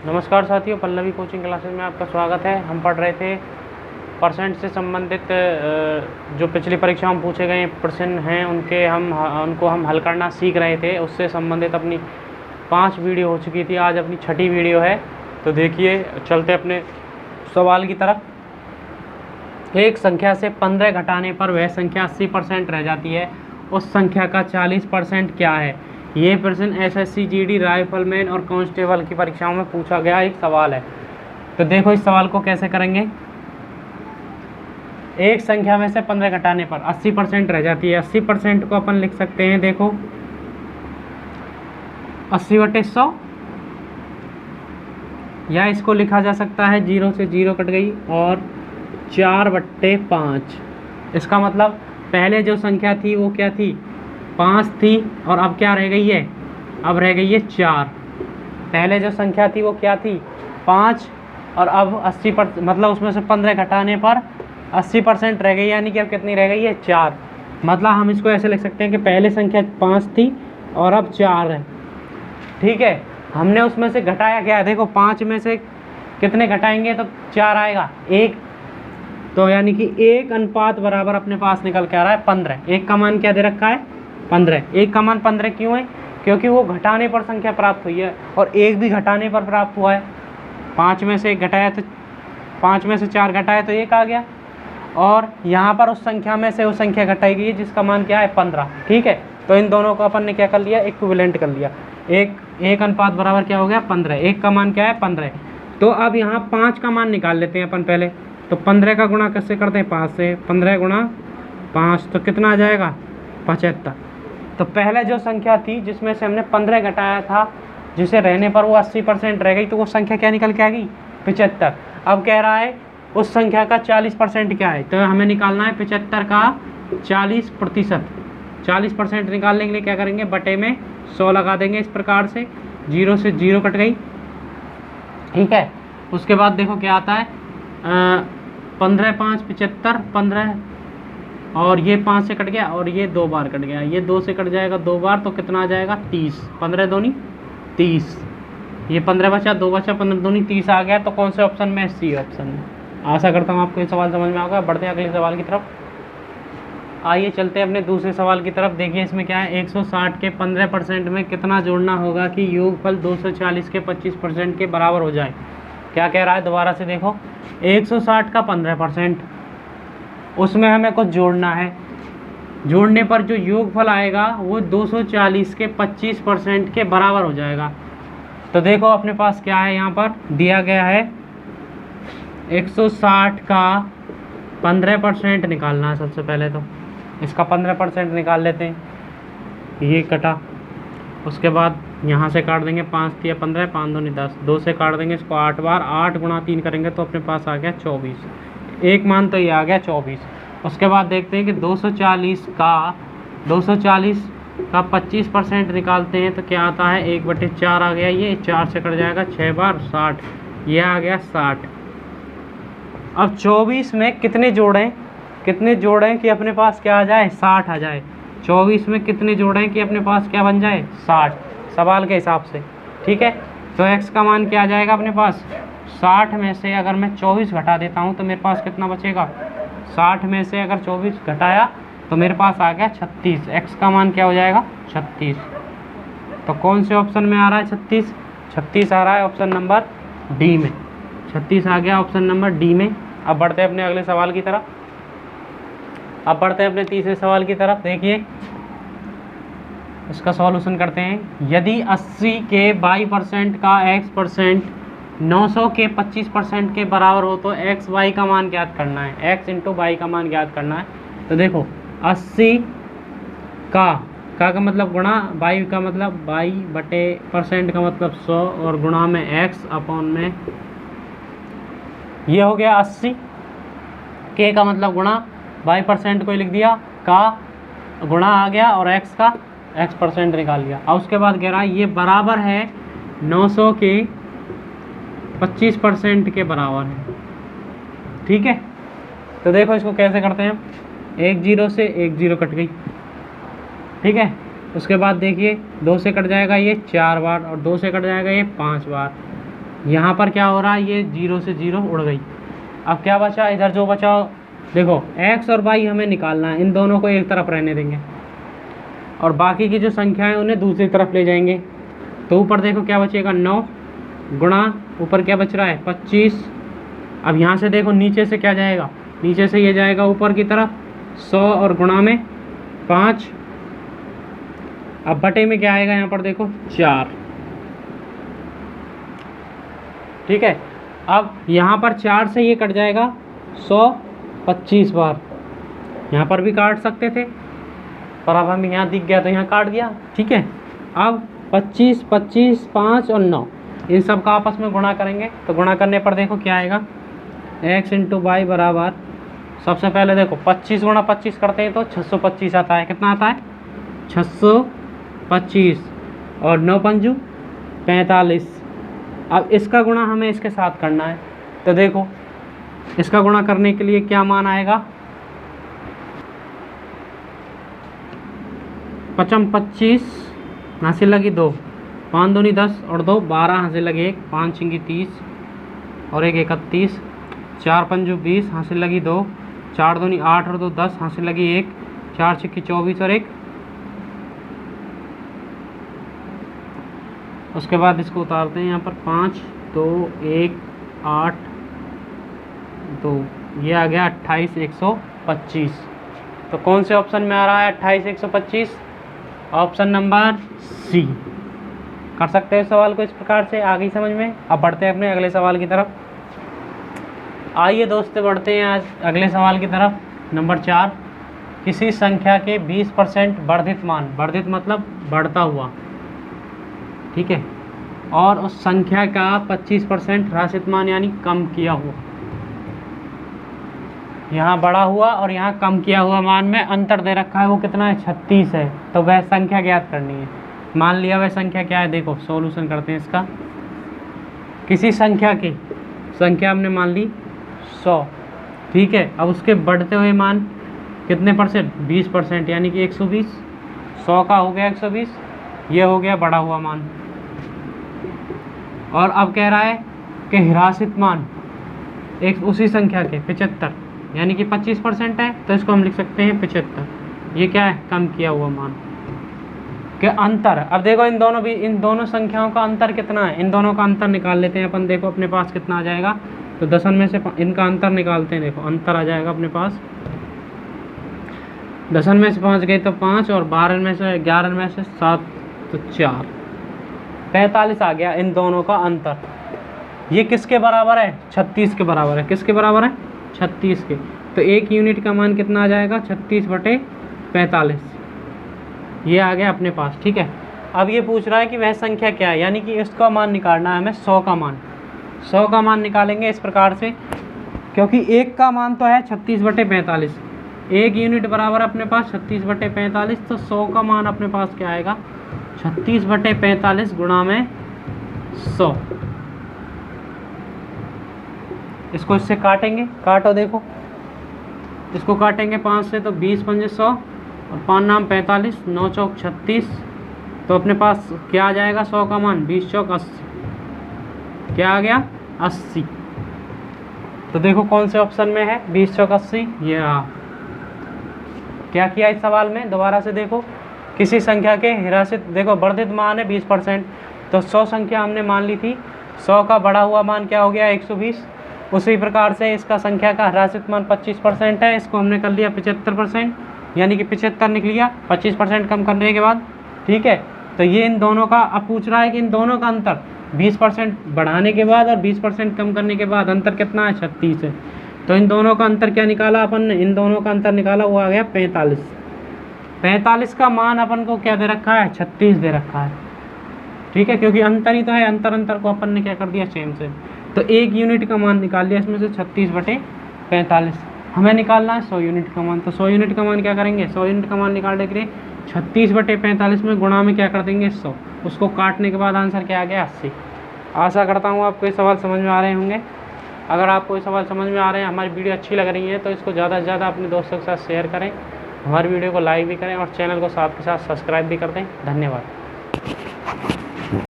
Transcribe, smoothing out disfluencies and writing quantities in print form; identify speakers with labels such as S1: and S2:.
S1: नमस्कार साथियों, Pallavi coaching classes में आपका स्वागत है। हम पढ़ रहे थे परसेंट से संबंधित जो पिछली परीक्षा में पूछे गए प्रश्न हैं उनको हम हल करना सीख रहे थे। उससे संबंधित अपनी 5 वीडियो हो चुकी थी, आज अपनी 6ठी वीडियो है। तो देखिए, चलते अपने सवाल की तरफ। एक संख्या से 15 घटाने पर वह संख्या 80% रह जाती है, उस संख्या का 40% क्या है? ये प्रश्न एसएससी, जीडी, राइफलमैन और कांस्टेबल की परीक्षाओं में पूछा गया एक सवाल है। तो देखो, इस सवाल को कैसे करेंगे। एक संख्या में से 15 घटाने पर 80% रह जाती है। 80% को अपन लिख सकते हैं, देखो 80/100, या इसको लिखा जा सकता है 0 से 0 कट गई और 4/5। इसका मतलब पहले जो संख्या थी वो क्या थी? 5 थी, और अब क्या रह गई है? अब रह गई है 4। पहले जो संख्या थी वो क्या थी? 5, और अब 80%, मतलब उसमें से 15 घटाने पर 80% रह गई, यानी कि अब कितनी रह गई है? 4। मतलब हम इसको ऐसे लिख सकते हैं कि पहले संख्या 5 थी और अब 4 है। ठीक है, हमने उसमें से घटाया क्या है? देखो, 5 में से कितने घटाएंगे तो 4 आएगा, 1। तो यानी कि 1 अनुपात बराबर अपने पास निकल के आ रहा है 15। 1 का मान क्या दे रखा है? 15। 1 का मान 15 क्यों है? क्योंकि वो घटाने पर संख्या प्राप्त हुई है, और 1 भी घटाने पर प्राप्त हुआ है। 5 में से 1 घटाया तो 5 में से 4 घटाया तो 1 आ गया, और यहाँ पर उस संख्या में से वो संख्या घटाई गई है जिसका मान क्या है? 15। ठीक है, तो इन दोनों को अपन ने क्या कर लिया? इक्विवेलेंट कर लिया। 1 अनुपात बराबर क्या हो गया? 15। 1 का मान क्या है? 15। तो अब यहाँ 5 का मान निकाल लेते हैं अपन पहले। तो 15 का गुणा कैसे करते हैं? 5 से। 15 गुणा 5 तो कितना आ जाएगा? 75। तो पहले जो संख्या थी जिसमें से हमने 15 घटाया था, जिसे रहने पर वो 80% रह गई, तो वो संख्या क्या निकल के आ गई? 75। अब कह रहा है उस संख्या का 40% क्या है? तो हमें निकालना है 75 का 40%। 40% निकालने के लिए क्या करेंगे? बटे में 100 लगा देंगे। इस प्रकार से 0 से 0 कट गई। ठीक है, उसके बाद देखो क्या आता है, 15 5 75, 15, और ये 5 से कट गया, और ये 2 बार कट गया। ये 2 से कट जाएगा 2 बार, तो कितना आ जाएगा? 30। 15 दूनी 30। ये 15 बचा, 2 बचा, 15 दूनी 30 आ गया। तो कौन से ऑप्शन में? सी ऑप्शन में। आशा करता हूँ आपको ये सवाल समझ में आ गया। बढ़ते हैं अगले सवाल की तरफ। आइए चलते हैं अपने दूसरे सवाल की तरफ। देखिए, इसमें क्या है, 160 के 15% में कितना जोड़ना होगा कि योगफल 240 के 25% के बराबर हो जाए? क्या कह रहा है? दोबारा से देखो, 160 का 15%, उसमें हमें कुछ जोड़ना है। जोड़ने पर जो योगफल आएगा वो 240 के 25% के बराबर हो जाएगा। तो देखो, अपने पास क्या है, यहाँ पर दिया गया है 160 का 15% निकालना है। सबसे पहले तो इसका 15% निकाल लेते हैं। ये कटा, उसके बाद यहाँ से काट देंगे, 5 3 15, 5 दूनी 10, 2 से काट देंगे इसको 8 बार। 8 गुणा 3 करेंगे तो अपने पास आ गया 24। एक मान तो ये आ गया 24। उसके बाद देखते हैं कि 240 का 25% निकालते हैं तो क्या आता है? 1/4 आ गया। ये 4 से कट जाएगा 6 बार, 60। ये आ गया 60। अब 24 में कितने जोड़ें कि अपने पास क्या आ जाए? 60 आ जाए। 24 में कितने जोड़ें कि अपने पास क्या बन जाए? 60, सवाल के हिसाब से। ठीक है, तो x का मान क्या आ जाएगा अपने पास? 60 में से अगर मैं 24 घटा देता हूँ तो मेरे पास कितना बचेगा? 60 में से अगर 24 घटाया तो मेरे पास आ गया 36। x का मान क्या हो जाएगा? 36। तो कौन से ऑप्शन में आ रहा है 36? 36 आ रहा है ऑप्शन नंबर डी में। 36 आ गया ऑप्शन नंबर डी में। अब बढ़ते हैं अपने अगले सवाल की तरफ। अब बढ़ते हैं अपने तीसरे सवाल की तरफ। देखिए, इसका सॉल्यूशन करते हैं। यदि 80 के 22% का x% 900 के 25% के बराबर हो तो x y का मान ज्ञात करना है। x इंटू y का मान ज्ञात करना है। तो देखो, 80 का मतलब गुणा, y का मतलब y बटे % का मतलब 100, और गुणा में x अपॉन में, ये हो गया 80। के का मतलब गुणा, y% को लिख दिया, का गुणा आ गया, और x का x% निकाल लिया। और उसके बाद कह रहा है ये बराबर है 900 के 25% के बराबर है। ठीक है, तो देखो इसको कैसे करते हैं। 1 0 से 1 0 कट गई। ठीक है, उसके बाद देखिए 2 से कट जाएगा ये 4 बार, और 2 से कट जाएगा ये 5 बार। यहाँ पर क्या हो रहा है, ये 0 से 0 उड़ गई। अब क्या बचा इधर, जो बचा देखो x और y हमें निकालना है, इन दोनों को एक तरफ रहने देंगे और बाकी की जो संख्या है उन्हें दूसरी तरफ ले जाएंगे। तो ऊपर देखो क्या बचेगा, 9 गुणा ऊपर क्या बच रहा है 25। अब यहाँ से देखो नीचे से क्या जाएगा, नीचे से ये जाएगा ऊपर की तरफ 100 और गुणा में 5। अब बटे में क्या आएगा यहाँ पर देखो 4। ठीक है, अब यहाँ पर 4 से ये कट जाएगा 125 बार। यहाँ पर भी काट सकते थे पर अब हमें यहाँ दिख गया तो यहाँ काट दिया। ठीक है, अब 25, 25, 5 और 9 इन सब का आपस में गुणा करेंगे। तो गुणा करने पर देखो क्या आएगा, x इंटू वाई बराबर, सबसे पहले देखो 25 गुणा 25 करते हैं तो 625 आता है। कितना आता है 625 और 9 पंजू 45। अब इसका गुणा हमें इसके साथ करना है। तो देखो इसका गुणा करने के लिए क्या मान आएगा, 55, 25 हासिल लगी 2, 5 दूनी 10 और 2 12 हासिल लगी 1, 5 छिंगी 30 और 1 31, 4 पंजू 20 हासिल लगी 2, 4 दूनी 8 और 2 10 हासिल लगी 1, 4 छिक्की 24 और 1। उसके बाद इसको उतारते हैं यहाँ पर 5, 2, 1, 8, 2, ये आ गया 28, 125। तो कौन से ऑप्शन में आ रहा है 28, 125? Option number C. कर सकते हैं सवाल को इस प्रकार से, आ गई समझ में। अब बढ़ते हैं अपने अगले सवाल की तरफ। आइए दोस्तों बढ़ते हैं आज अगले सवाल की तरफ। नंबर 4, किसी संख्या के 20% वर्धित मान, वर्धित मतलब बढ़ता हुआ, ठीक है, और उस संख्या का 25% ह्रासित मान यानी कम किया हुआ। यहाँ बढ़ा हुआ और यहाँ कम किया हुआ मान में अंतर दे रखा है, वो कितना है 36 है। तो वह संख्या ज्ञात करनी है। मान लिया वह संख्या क्या है, देखो सॉल्यूशन करते हैं इसका। किसी संख्या की संख्या हमने मान ली 100, ठीक है। अब उसके बढ़ते हुए मान कितने परसेंट, 20%, यानी कि 120। 100 का हो गया 120, ये हो गया बढ़ा हुआ मान। और अब कह रहा है कि ह्रासित मान एक उसी संख्या के 75, यानी कि 25% है, तो इसको हम लिख सकते हैं 75। ये क्या है, कम किया हुआ मान के अंतर। अब देखो इन दोनों संख्याओं का अंतर कितना है, इन दोनों का अंतर निकाल लेते हैं अपन। देखो अपने पास कितना आ जाएगा, तो 10 में से इनका अंतर निकालते हैं। देखो अंतर आ जाएगा अपने पास, 10 में से 5 गए तो 5 और 12 में से 11 में से 7 तो 4, 45 आ गया इन दोनों का अंतर। ये किसके बराबर है, 36 के बराबर है। किसके बराबर है, 36 के। तो 1 यूनिट का मान कितना आ जाएगा, 36/45, ये आ गया अपने पास, ठीक है। अब ये पूछ रहा है कि वह संख्या क्या है, यानी कि इसका मान निकालना है हमें, 100 का मान। 100 का मान निकालेंगे इस प्रकार से, क्योंकि 1 का मान तो है 36/45, 1 यूनिट बराबर अपने पास 36/45, तो 100 का मान अपने पास क्या आएगा, 36/45 गुणा में 100। इसको इससे काटेंगे, काटो देखो, इसको काटेंगे 5 से तो 20 पंजे 100 और 5 नाम 45, 9 चौक 36। तो अपने पास क्या आ जाएगा 100 का मान, 20 चौक 80, क्या आ गया 80। तो देखो कौन से ऑप्शन में है 20 चौक 80, ये रहा। क्या किया इस सवाल में, दोबारा से देखो, किसी संख्या के ह्रासित, देखो वर्धित मान है 20%, तो 100 संख्या हमने मान ली थी, 100 का बढ़ा हुआ मान क्या हो गया 120। उसी प्रकार से इसका संख्या का ह्रासित मान 25% है, इसको हमने कर लिया 75%, यानी कि 75 निकल लिया 25% कम करने के बाद, ठीक है। तो ये इन दोनों का, अब पूछ रहा है कि इन दोनों का अंतर 20% बढ़ाने के बाद और 20% कम करने के बाद अंतर कितना है, 36 है। तो इन दोनों का अंतर क्या निकाला अपन ने, इन दोनों का अंतर निकाला, वो आ गया 45। 45 का मान अपन को क्या दे रखा है, 36 दे रखा है, ठीक है, क्योंकि अंतर ही तो है, अंतर को अपन ने क्या कर दिया, सेम से। तो 1 यूनिट का मान निकाल लिया इसमें से 36/45। हमें निकालना है 100 यूनिट का मान। तो 100 यूनिट का मान क्या करेंगे, 100 यूनिट का मान निकालने के लिए 36/45 में गुणा में क्या कर देंगे 100, उसको काटने के बाद आंसर क्या आ गया 80। आशा करता हूँ आपको ये सवाल समझ में आ रहे होंगे। अगर आपको ये सवाल समझ में आ रहे हैं, हमारी वीडियो अच्छी लग रही है, तो इसको ज़्यादा से ज़्यादा अपने दोस्तों के साथ शेयर करें, हमारी वीडियो को लाइक भी करें और चैनल को साथ के साथ सब्सक्राइब भी कर दें। धन्यवाद।